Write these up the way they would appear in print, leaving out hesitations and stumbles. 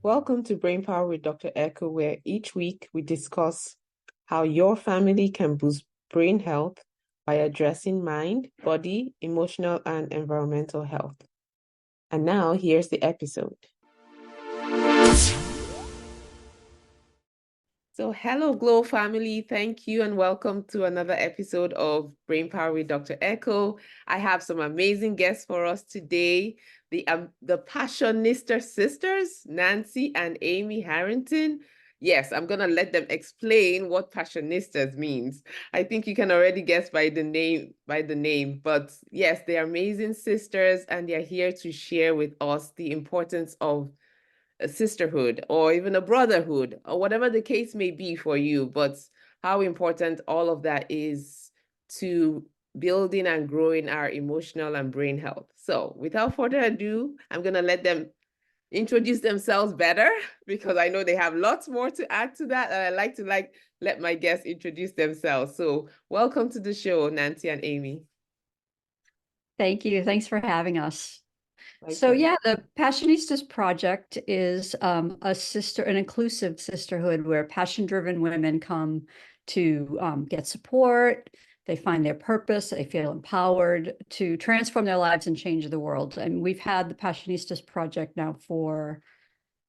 Welcome to Brain Power with Dr. Echo, where each week we discuss how your family can boost brain health by addressing mind, body, emotional, and environmental health. And now here's the episode. So hello, Glow family. Thank you and welcome to another episode of Brain Power with Dr. Echo. I have some amazing guests for us today. The Passionista sisters, Nancy and Amy Harrington. Yes, I'm going to let them explain what Passionistas means. I think you can already guess by the name, but yes, they're amazing sisters and they're here to share with us the importance of a sisterhood or even a brotherhood or whatever the case may be for you, but how important all of that is to building and growing our emotional and brain health. So without further ado, I'm going to let them introduce themselves better because I know they have lots more to add to that. And I like to let my guests introduce themselves. So welcome to the show, Nancy and Amy. Thank you. Thanks for having us. So the Passionistas Project is an inclusive sisterhood where passion-driven women come to get support. They find their purpose. They feel empowered to transform their lives and change the world. And we've had the Passionistas Project now for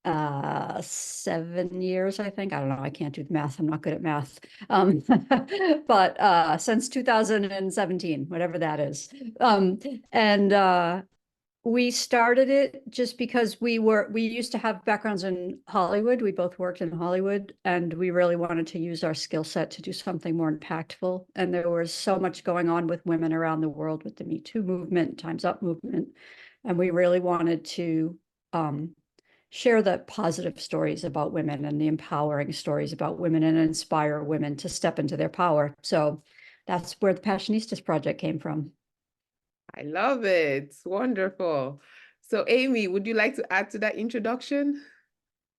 7 years, I think. I don't know. I can't do the math. I'm not good at math. But since 2017, whatever that is. We started it just because we used to have backgrounds in Hollywood. We both worked in Hollywood, and we really wanted to use our skill set to do something more impactful. And there was so much going on with women around the world with the Me Too movement, Time's Up movement. And we really wanted to share the positive stories about women and the empowering stories about women and inspire women to step into their power. So that's where the Passionistas Project came from. I love it. It's wonderful. So, Amy, would you like to add to that introduction?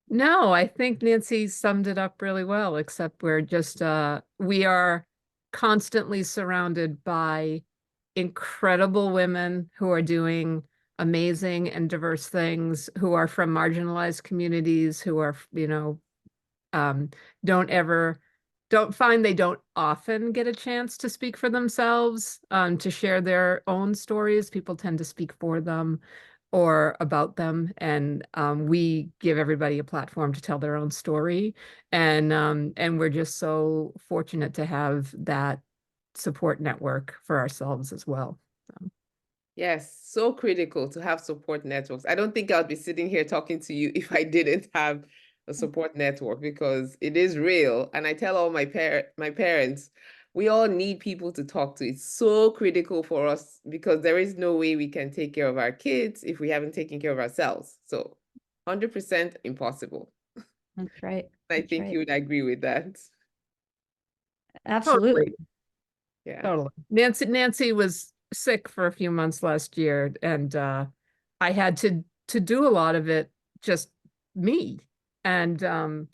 No, I think Nancy summed it up really well, except we are constantly surrounded by incredible women who are doing amazing and diverse things, who are from marginalized communities, who are, um, don't find they don't often get a chance to speak for themselves, to share their own stories. People tend to speak for them or about them, and we give everybody a platform to tell their own story, and we're just so fortunate to have that support network for ourselves as well. So. Yes, so critical to have support networks. I don't think I'd be sitting here talking to you if I didn't have a support network because it is real. And I tell all my parents, we all need people to talk to. It's so critical for us because there is no way we can take care of our kids if we haven't taken care of ourselves. So 100% impossible. That's right. I think you would agree with that. Absolutely. Totally. Yeah. Totally. Nancy was sick for a few months last year, and I had to do a lot of it just me. And I'm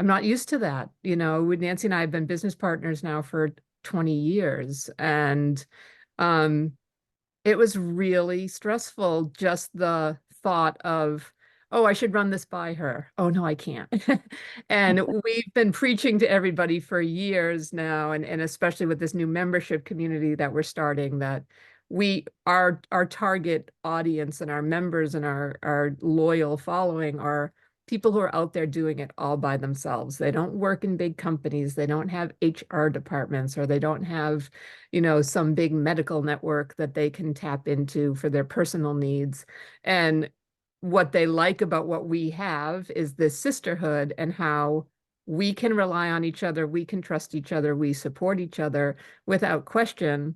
not used to that. Nancy and I have been business partners now for 20 years, and it was really stressful, just the thought of, oh, I should run this by her. Oh, no, I can't. And we've been preaching to everybody for years now, and especially with this new membership community that we're starting, that our target audience and our members and our loyal following are people who are out there doing it all by themselves. They don't work in big companies. They don't have HR departments, or they don't have, some big medical network that they can tap into for their personal needs. And what they like about what we have is this sisterhood and how we can rely on each other. We can trust each other. We support each other without question.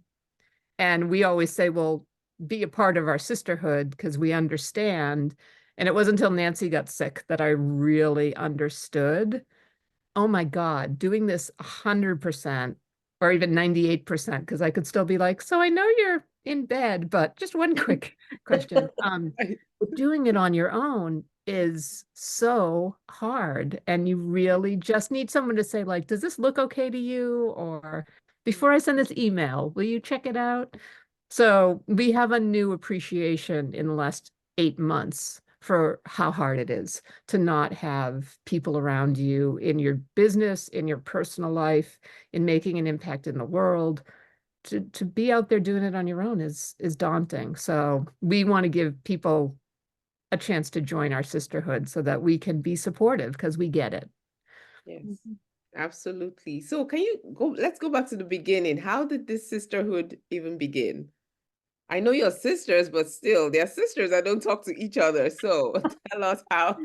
And we always say, well, be a part of our sisterhood because we understand. And it wasn't until Nancy got sick that I really understood, oh my God, doing this 100% or even 98%, because I could still be like, so I know you're in bed, but just one quick question. Doing it on your own is so hard. And you really just need someone to say, like, does this look okay to you? Or before I send this email, will you check it out? So we have a new appreciation in the last 8 months for how hard it is to not have people around you in your business, in your personal life, in making an impact in the world. To be out there doing it on your own is daunting. So we want to give people a chance to join our sisterhood so that we can be supportive, because we get it. Yes, absolutely. So can you let's go back to the beginning. How did this sisterhood even begin? I know you're sisters, but still, they're sisters that don't talk to each other. So tell us how,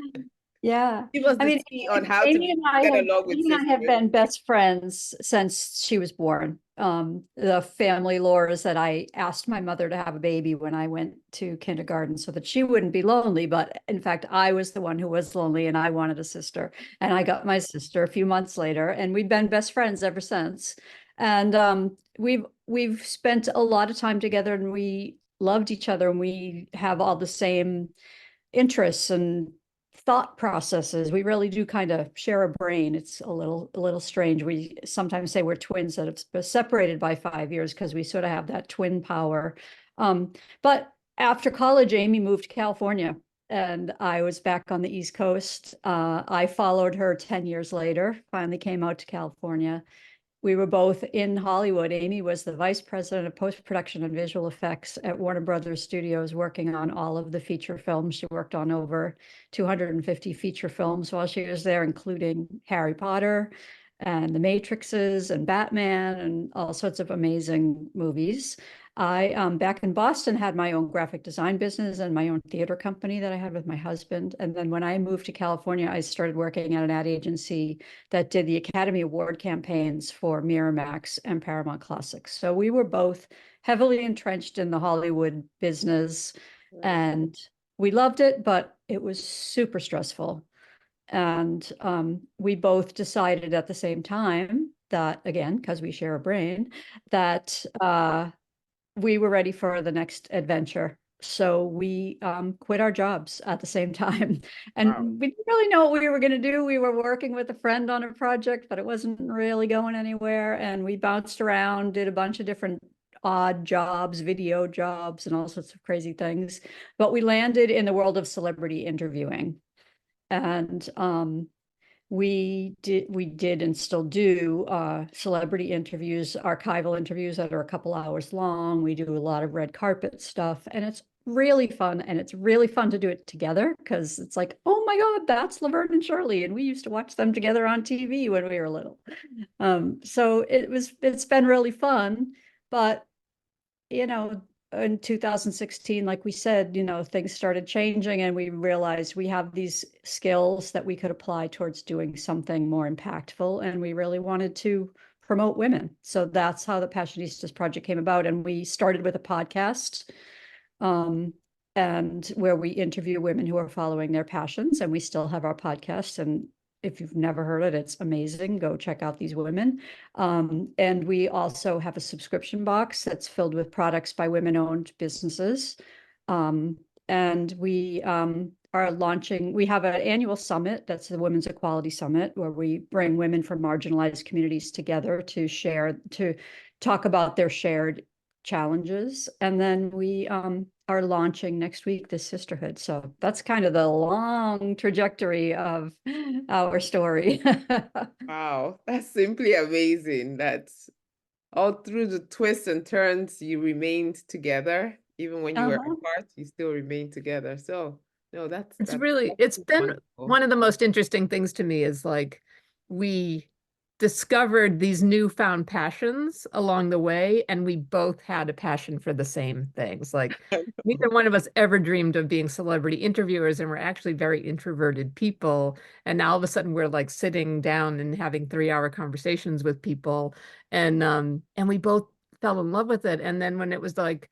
Yeah. give us I the mean, tea on how to Amy and I get have along with Amy and I have sisters. been best friends since she was born. The family lore is that I asked my mother to have a baby when I went to kindergarten so that she wouldn't be lonely. But in fact, I was the one who was lonely and I wanted a sister. And I got my sister a few months later, and we've been best friends ever since. And we've spent a lot of time together, and we loved each other, and we have all the same interests and thought processes. We really do kind of share a brain. It's a little strange. We sometimes say we're twins that have been separated by 5 years because we sort of have that twin power. But after college, Amy moved to California, and I was back on the East Coast. I followed her 10 years later, finally came out to California. We were both in Hollywood. Amy was the vice president of post-production and visual effects at Warner Brothers Studios, working on all of the feature films. She worked on over 250 feature films while she was there, including Harry Potter and The Matrixes and Batman and all sorts of amazing movies. I, back in Boston, had my own graphic design business and my own theater company that I had with my husband. And then when I moved to California, I started working at an ad agency that did the Academy Award campaigns for Miramax and Paramount Classics. So we were both heavily entrenched in the Hollywood business, and we loved it, but it was super stressful. And we both decided at the same time that, again, because we share a brain, that we were ready for the next adventure. So we quit our jobs at the same time. And Wow. we didn't really know what we were going to do. We were working with a friend on a project, but it wasn't really going anywhere. And we bounced around, did a bunch of different odd jobs, video jobs, and all sorts of crazy things. But we landed in the world of celebrity interviewing. And we did and still do celebrity interviews, archival interviews that are a couple hours long. We do a lot of red carpet stuff, and it's really fun. And it's really fun to do it together, because it's like, oh my God, that's Laverne and Shirley, and we used to watch them together on TV when we were little. So it's been really fun. But you know, in 2016, like we said, things started changing, and we realized we have these skills that we could apply towards doing something more impactful. And we really wanted to promote women. So that's how the Passionistas Project came about. And we started with a podcast, and where we interview women who are following their passions. And we still have our podcast. And if you've never heard it, it's amazing. Go check out these women. And we also have a subscription box that's filled with products by women-owned businesses. And we are launching, we have an annual summit, that's the Women's Equality Summit, where we bring women from marginalized communities together to talk about their shared challenges. And then we are launching next week this sisterhood. So that's kind of the long trajectory of our story. Wow, that's simply amazing. That's all through the twists and turns, you remained together. Even when you were apart, you still remained together. So no, It's been wonderful. one of the most interesting things to me is like we discovered these newfound passions along the way, and we both had a passion for the same things. Like neither one of us ever dreamed of being celebrity interviewers, and we're actually very introverted people. And now all of a sudden we're like sitting down and having 3-hour conversations with people, and we both fell in love with it. And then when it was like,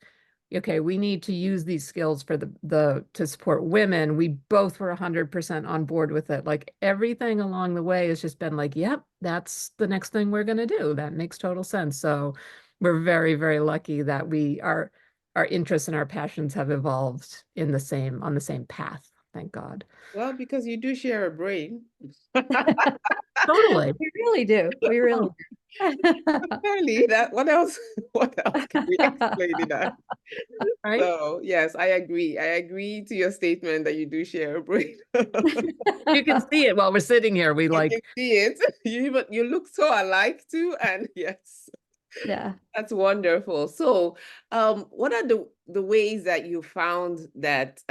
okay, we need to use these skills for to support women, we both were 100% on board with it. Like everything along the way has just been like, yep, that's the next thing we're going to do. That makes total sense. So we're very, very lucky that our interests and our passions have evolved on the same path. Thank God. Well, because you do share a brain. Totally. We really do. We really do. Apparently, what else? What else can we explain in that? right? So yes, I agree. I agree to your statement that you do share a brain. You can see it while we're sitting here. We I can like, see it. You look so alike too, and yes, Yeah. that's wonderful. So, what are the ways that you found that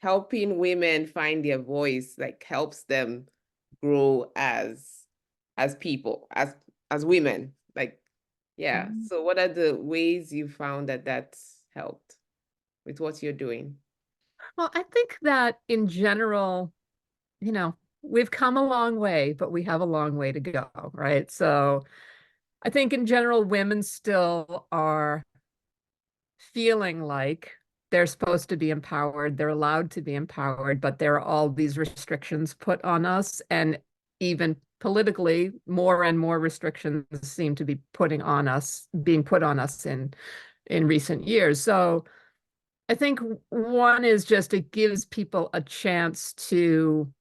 helping women find their voice like helps them grow as people, as women? Like, yeah. Mhm. So, what are the ways you found that that's helped with what you're doing? well, I think that in general, we've come a long way, but we have a long way to go, right? So I think in general, women still are feeling like they're supposed to be empowered, they're allowed to be empowered, but there are all these restrictions put on us. And even politically, more and more restrictions seem to be being put on us in recent years. So I think one is just it gives people a chance to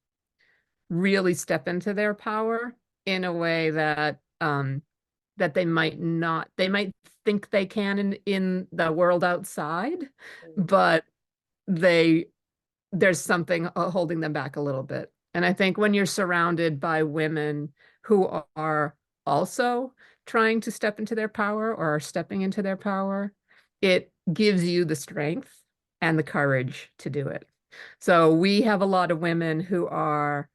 really step into their power in a way that they might not, they might think they can in the world outside, but they there's something holding them back a little bit. And I think when you're surrounded by women who are also trying to step into their power or are stepping into their power, it gives you the strength and the courage to do it. So we have a lot of women who are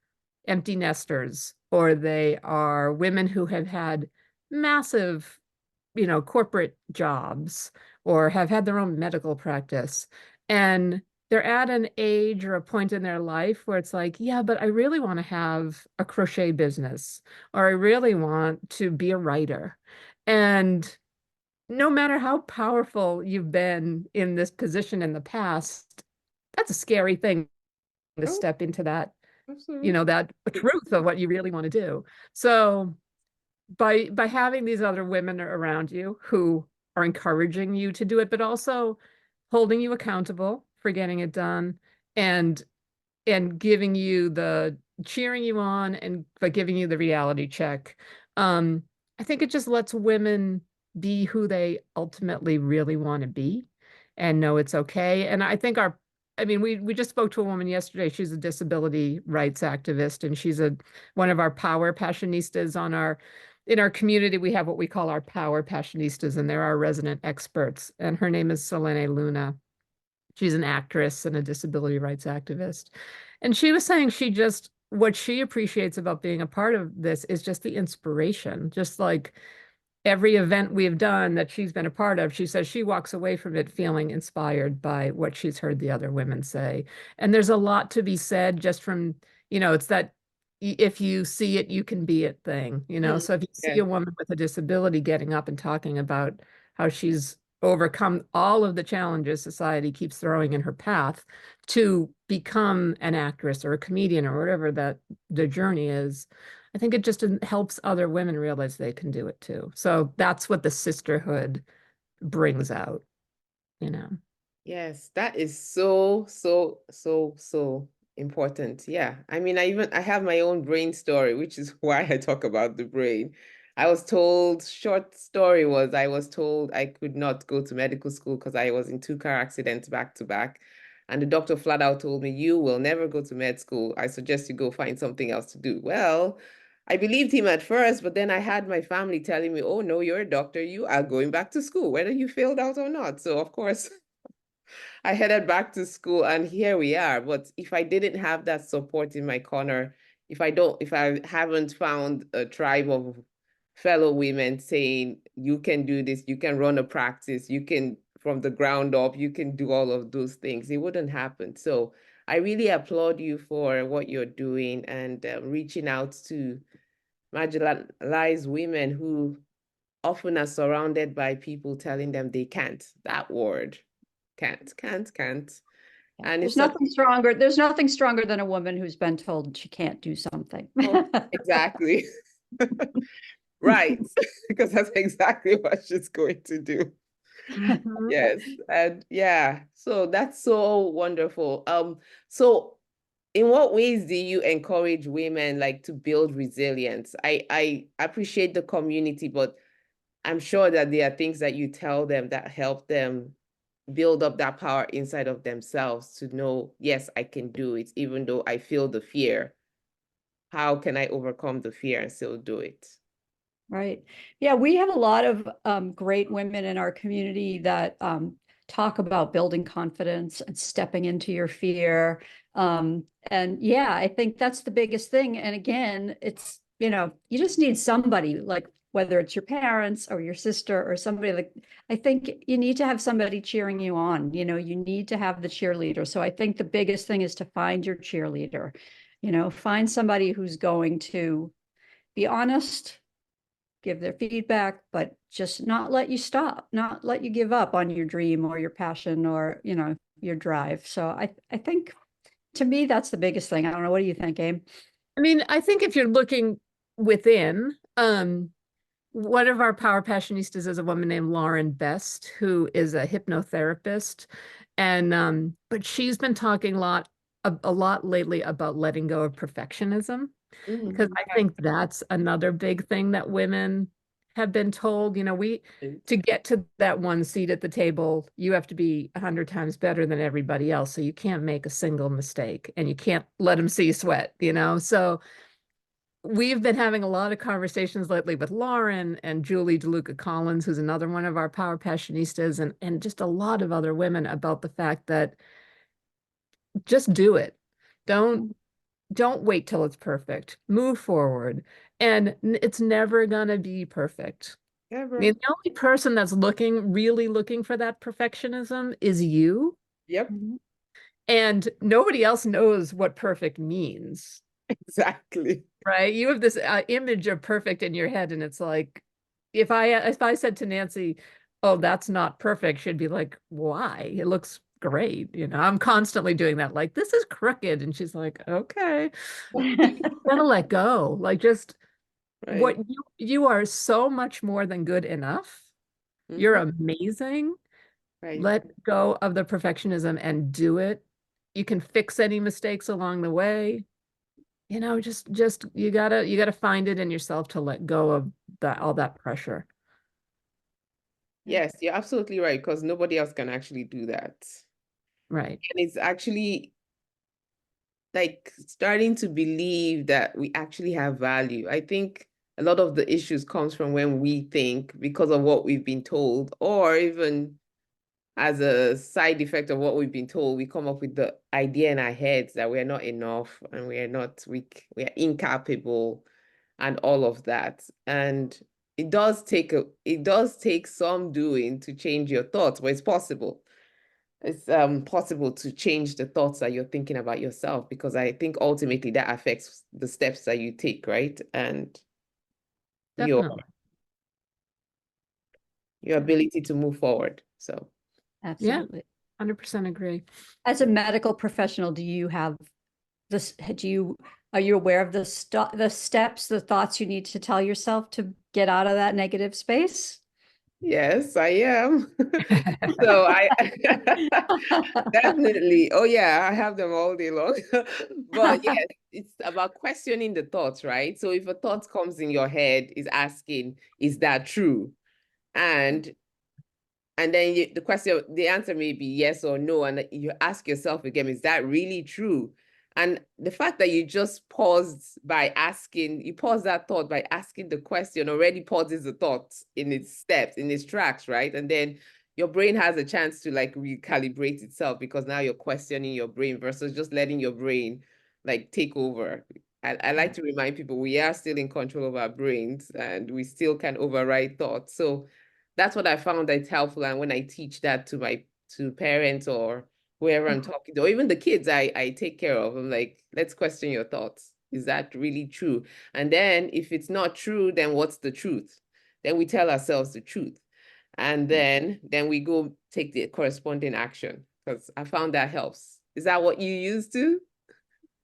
empty nesters, or they are women who have had massive, corporate jobs or have had their own medical practice. And they're at an age or a point in their life where it's like, yeah, but I really want to have a crochet business, or I really want to be a writer. And no matter how powerful you've been in this position in the past, that's a scary thing to Oh, step into that, absolutely. that truth of what you really want to do. So by having these other women around you who are encouraging you to do it, but also holding you accountable for getting it done, and giving you the cheering you on, and but giving you the reality check. Um, I think it just lets women be who they ultimately really want to be and know it's okay. And I think I mean, we just spoke to a woman yesterday. She's a disability rights activist, and she's one of our power passionistas in our community. We have what we call our power passionistas, and they're our resident experts. And her name is Selene Luna. She's an actress and a disability rights activist. And she was saying what she appreciates about being a part of this is just the inspiration, just like every event we've done that she's been a part of. She says she walks away from it feeling inspired by what she's heard the other women say. And there's a lot to be said just from, it's that if you see it, you can be it thing, Mm, So if you see yeah. a woman with a disability getting up and talking about how she's overcome all of the challenges society keeps throwing in her path to become an actress or a comedian or whatever that the journey is, I think it just helps other women realize they can do it too. So that's what the sisterhood brings out. Yes, that is so, so, so, so important. Yeah. I mean, I have my own brain story, which is why I talk about the brain. Short story was I was told I could not go to medical school because I was in two car accidents back to back. And the doctor flat out told me, you will never go to med school. I suggest you go find something else to do. Well, I believed him at first, but then I had my family telling me, oh, no, you're a doctor. You are going back to school, whether you failed out or not. So, of course, I headed back to school and here we are. But if I didn't have that support in my corner, if I haven't found a tribe of fellow women saying, you can do this, you can run a practice, you can, from the ground up, you can do all of those things, it wouldn't happen. So I really applaud you for what you're doing and reaching out to marginalized women who often are surrounded by people telling them they can't. That word, can't. Yeah. And There's it's such, nothing stronger. There's nothing stronger than a woman who's been told she can't do something. oh, exactly. Right. Because that's exactly what she's going to do. Mhm. Yes. And yeah, so that's so wonderful. So in what ways do you encourage women like to build resilience? I appreciate the community, but I'm sure that there are things that you tell them that help them build up that power inside of themselves to know, yes, I can do it, even though I feel the fear. How can I overcome the fear and still do it? Right. Yeah, we have a lot of great women in our community that talk about building confidence and stepping into your fear. And yeah, I think that's the biggest thing. And again, it's, you know, you just need somebody, like whether it's your parents or your sister or somebody, like, I think you need to have somebody cheering you on. You know, you need to have the cheerleader. So I think the biggest thing is to find your cheerleader, you know, find somebody who's going to be honest, give their feedback, but just not let you stop, not let you give up on your dream or your passion or, you know, your drive. So I think to me, that's the biggest thing. I don't know. What do you think, Aim? I mean, I think if you're looking within, one of our power passionistas is a woman named Lauren Best, who is a hypnotherapist. And but she's been talking a lot lately about letting go of perfectionism, because I think that's another big thing that women have been told. You know, to get to that one seat at the table, you have to be 100 times better than everybody else. So you can't make a single mistake and you can't let them see you sweat, you know? So we've been having a lot of conversations lately with Lauren and Julie DeLuca Collins, who's another one of our power passionistas, and just a lot of other women about the fact that just do it. Don't wait till it's perfect. Move forward. And it's never gonna be perfect. I Ever. mean, the only person that's really looking for that perfectionism is you. Yep. And nobody else knows what perfect means. Exactly. Right? You have this image of perfect in your head, and it's like, if I said to Nancy, "Oh, that's not perfect," she'd be like, "Why? It looks great." You know, I'm constantly doing that. Like, this is crooked, and she's like, "Okay." You gotta let go. Like, just Right. what you are so much more than good enough. You're amazing. Right. Let go of the perfectionism and do it. You can fix any mistakes along the way. You know, just you gotta find it in yourself to let go of all that pressure. Yes, you're absolutely right, because nobody else can actually do that. Right. And it's actually like starting to believe that we actually have value. I think a lot of the issues comes from when we think, because of what we've been told, or even as a side effect of what we've been told, we come up with the idea in our heads that we're not enough and we are not weak, we are incapable and all of that. And it does take some doing to change your thoughts, but it's possible. It's possible to change the thoughts that you're thinking about yourself, because I think ultimately that affects the steps that you take, right? And your Definitely. your ability to move forward. So Yeah, Absolutely. 100% agree. As a medical professional, do you have this, are you aware of the steps, the thoughts you need to tell yourself to get out of that negative space? yes, I am. So I definitely, oh yeah, I have them all day long. But yes, it's about questioning the thoughts, right? So if a thought comes in your head, is asking, is that true? And then the answer may be yes or no. And you ask yourself again, is that really true? And the fact that you just paused by asking, you pause that thought by asking the question already pauses the thought in its steps, in its tracks, right? And then your brain has a chance to like recalibrate itself, because now you're questioning your brain versus just letting your brain like take over. I like to remind people we are still in control of our brains and we still can override thoughts. So that's what I found that's helpful. And when I teach that to parents or whoever I'm talking to, or even the kids I take care of, I'm like, let's question your thoughts. Is that really true? And then if it's not true, then what's the truth? Then we tell ourselves the truth. And then we go take the corresponding action, because I found that helps. Is that what you used to?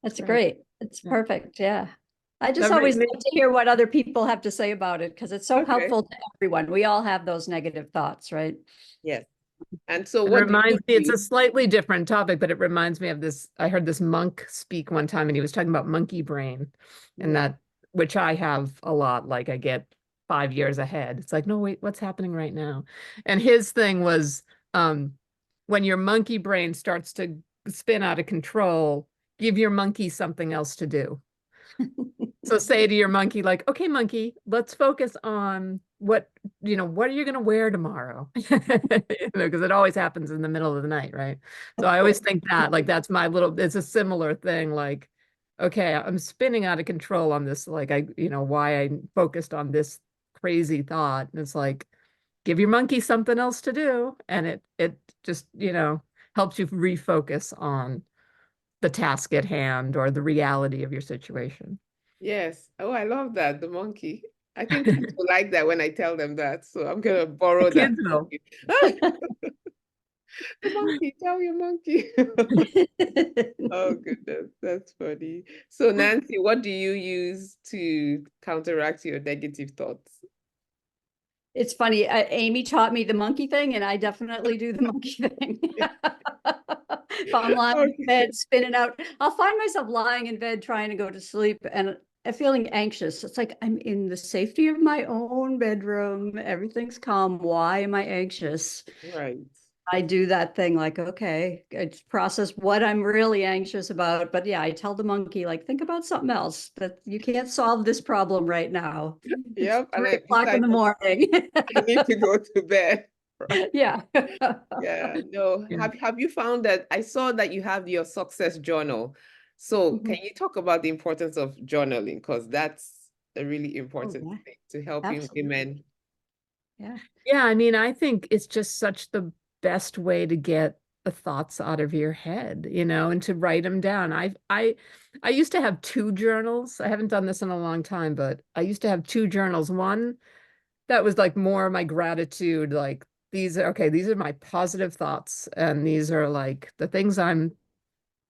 That's Right. great. It's Yeah. perfect. Yeah. I just That always makes- love to hear what other people have to say about it, because it's so Okay. helpful to everyone. We all have those negative thoughts, right? Yes. And so It what do you reminds me, it's do? a slightly different topic, but it reminds me of this. I heard this monk speak one time, and he was talking about monkey brain, and Yeah. that, which I have a lot. Like, I get 5 years ahead. It's like, no, wait, what's happening right now? And his thing was, when your monkey brain starts to spin out of control, give your monkey something else to do. So say to your monkey, like, okay, monkey, let's focus on what are you going to wear tomorrow? Because it always happens in the middle of the night, right? So I always think that, like, that's my little, it's a similar thing. Like, okay, I'm spinning out of control on this, like, why I focused on this crazy thought. And it's like, give your monkey something else to do. And it just, helps you refocus on the task at hand or the reality of your situation. Yes. Oh, I love that. The monkey. I think kids will like that when I tell them that. So I'm gonna borrow that. Kids will. The monkey, tell your monkey. Oh goodness, that's funny. So Nancy, what do you use to counteract your negative thoughts? It's funny. Amy taught me the monkey thing, and I definitely do the monkey thing. If I'm lying in bed, spinning out, I'll find myself lying in bed trying to go to sleep and feeling anxious. It's like I'm in the safety of my own bedroom. Everything's calm. Why am I anxious? Right. I do that thing like, okay, it's process what I'm really anxious about. But yeah, I tell the monkey, like, think about something else, that you can't solve this problem right now. Yep. It's And 3 o'clock in the morning. I need to go to bed. Yeah. Yeah, no. Yeah. Have you found that I saw that you have your success journal. So can you talk about the importance of journaling? Because that's a really important yeah. thing to helping Absolutely. women. Yeah. Yeah, I mean, I think it's just such the best way to get the thoughts out of your head, and to write them down. I used to have two journals. I haven't done this in a long time, but I used to have two journals. One that was like more my gratitude, like these are my positive thoughts, and these are like the things I'm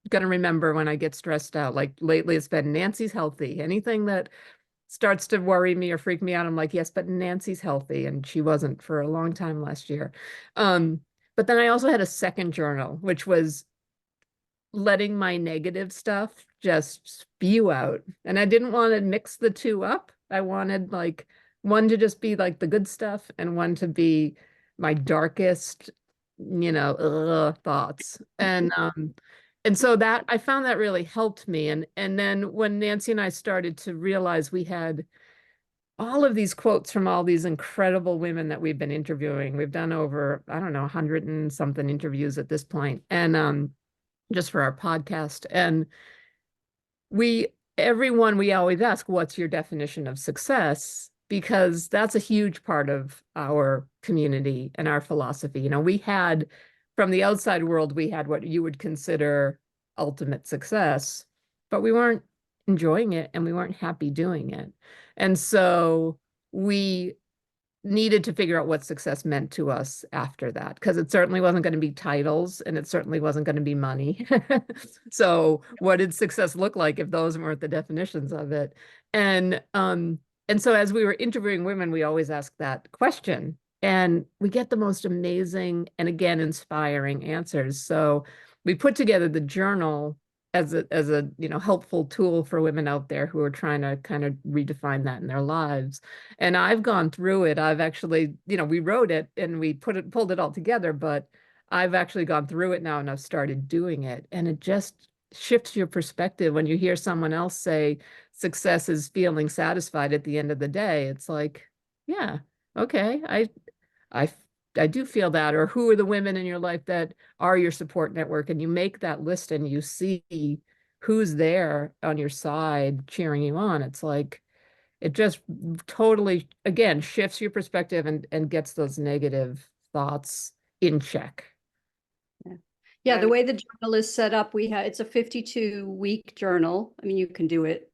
gonna remember when I get stressed out. Like lately it's been Nancy's healthy. Anything that starts to worry me or freak me out, I'm like, yes, but Nancy's healthy, and she wasn't for a long time last year. But then I also had a second journal, which was letting my negative stuff just spew out. And I didn't want to mix the two up. I wanted like one to just be like the good stuff and one to be my darkest, thoughts. And so that I found that really helped me. And then when Nancy and I started to realize we had all of these quotes from all these incredible women that we've been interviewing. We've done over, I don't know, 100 and something interviews at this point. And just for our podcast. And everyone, we always ask, what's your definition of success? Because that's a huge part of our community and our philosophy. We had, from the outside world, we had what you would consider ultimate success, but we weren't enjoying it and we weren't happy doing it. And so we needed to figure out what success meant to us after that, because it certainly wasn't going to be titles and it certainly wasn't going to be money. So what did success look like if those weren't the definitions of it? And so as we were interviewing women, we always ask that question, and we get the most amazing and again inspiring answers. So we put together the journal as a helpful tool for women out there who are trying to kind of redefine that in their lives. And I've gone through it. I've actually, we wrote it and we pulled it all together, but I've actually gone through it now and I've started doing it. And it just shifts your perspective when you hear someone else say success is feeling satisfied at the end of the day. It's like, yeah, okay, I I do feel that. Or who are the women in your life that are your support network? And you make that list and you see who's there on your side cheering you on. It's like, it just totally, again, shifts your perspective and gets those negative thoughts in check. Yeah, the And way the journal is set up, it's a 52-week journal. I mean, you can do it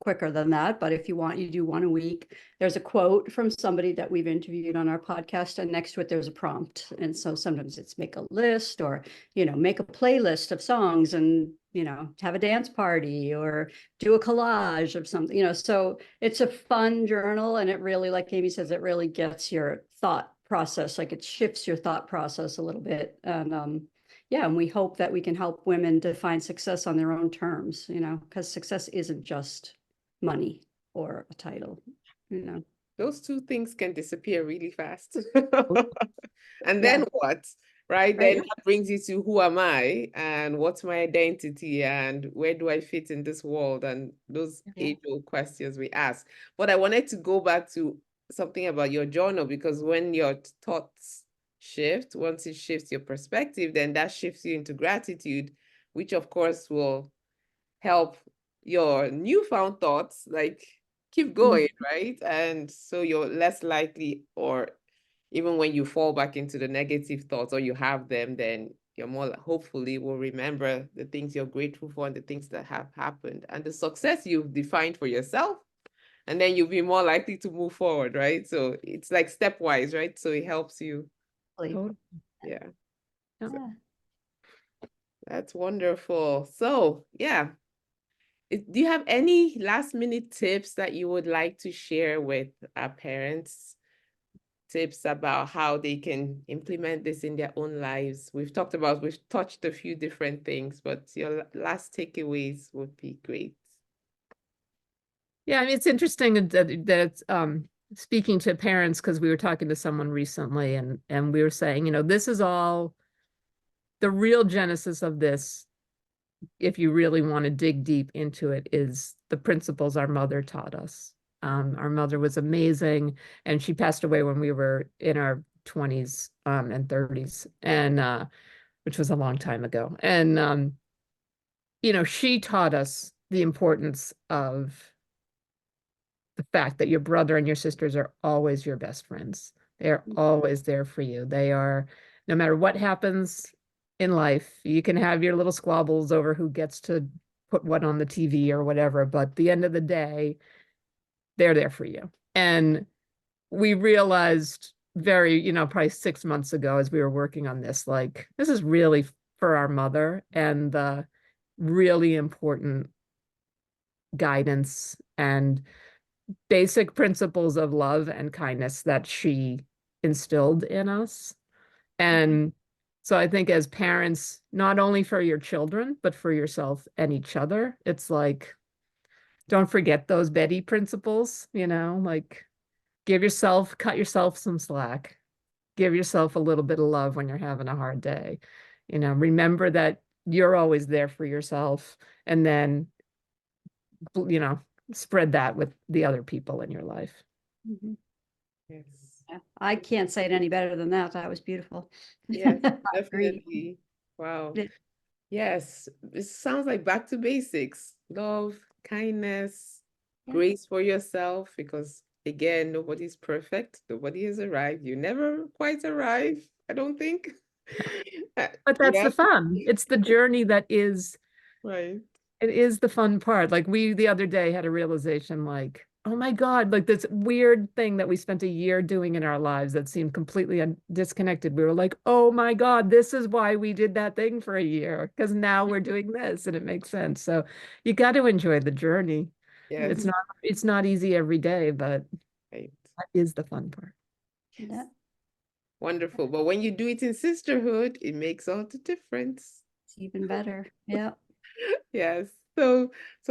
quicker than that, but if you want, you do one a week. There's a quote from somebody that we've interviewed on our podcast, and next to it there's a prompt. And so sometimes it's make a list, or make a playlist of songs, and have a dance party, or do a collage of something. So it's a fun journal, and it really, like Amy says, it really gets your thought process, like it shifts your thought process a little bit. And yeah, and we hope that we can help women define success on their own terms, because success isn't just money or a title. those two things can disappear really fast. Oh, And Yeah. then what? Right? Then Right. that brings you to who am I and what's my identity and where do I fit in this world? And those Yeah. age-old questions we ask. But I wanted to go back to something about your journal, because when your thoughts shift, once it shifts your perspective, then that shifts you into gratitude, which of course will help your newfound thoughts like keep going, right? And so you're less likely, or even when you fall back into the negative thoughts or you have them, then you're more hopefully will remember the things you're grateful for and the things that have happened and the success you've defined for yourself. And then you'll be more likely to move forward, right? So it's like stepwise, right? So it helps you. totally. Yeah, Yeah. that's wonderful. So yeah, do you have any last minute tips that you would like to share with our parents? Tips about how they can implement this in their own lives. We've touched a few different things, but your last takeaways would be great. Yeah, I mean, it's interesting that speaking to parents, because we were talking to someone recently and we were saying, this is all the real genesis of this, if you really want to dig deep into it, is the principles our mother taught us. Our mother was amazing, and she passed away when we were in our 20s and 30s, and which was a long time ago. And she taught us the importance of the fact that your brother and your sisters are always your best friends. They're always there for you. They are, no matter what happens in life, you can have your little squabbles over who gets to put what on the TV or whatever, but at the end of the day, they're there for you. And we realized probably 6 months ago as we were working on this, like, this is really for our mother and the really important guidance and basic principles of love and kindness that she instilled in us. And so I think as parents, not only for your children, but for yourself and each other, it's like, don't forget those Betty principles, like cut yourself some slack, give yourself a little bit of love when you're having a hard day. Remember that you're always there for yourself, and then, spread that with the other people in your life. Mhm. Yes. Yeah. I can't say it any better than that. That was beautiful. Yes, I agree. definitely. Wow. Yeah. Yes, it sounds like back to basics. Love, kindness, Yeah. grace for yourself, because again, nobody's perfect. Nobody has arrived. You never quite arrive, I don't think. But that's Yeah, the fun. It's the journey that is, right. it is the fun part. Like, we the other day had a realization, like, oh my God, like this weird thing that we spent a year doing in our lives that seemed completely disconnected. We were like, oh my God, this is why we did that thing for a year, because now we're doing this and it makes sense. So you got to enjoy the journey. Yes, It's not easy every day, but right. that is the fun part. Yeah. Wonderful. But when you do it in sisterhood, it makes all the difference. It's even better. Yeah. Yes. So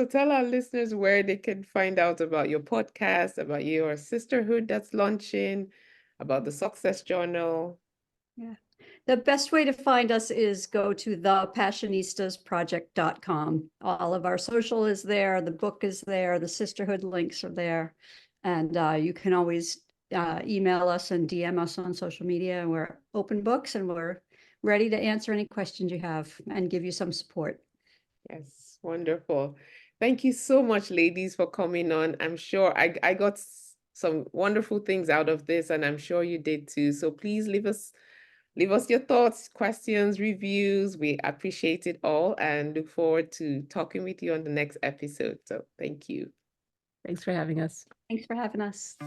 tell our listeners where they can find out about your podcast, about your sisterhood that's launching, about the Success Journal. Yeah. The best way to find us is go to thepassionistasproject.com. All of our social is there. The book is there. The sisterhood links are there. And you can always email us and DM us on social media. We're open books and we're ready to answer any questions you have and give you some support. Yes, wonderful. Thank you so much, ladies, for coming on. I'm sure I got some wonderful things out of this, and I'm sure you did too. So please leave us your thoughts, questions, reviews. We appreciate it all and look forward to talking with you on the next episode. So thank you. Thanks for having us. Thanks for having us.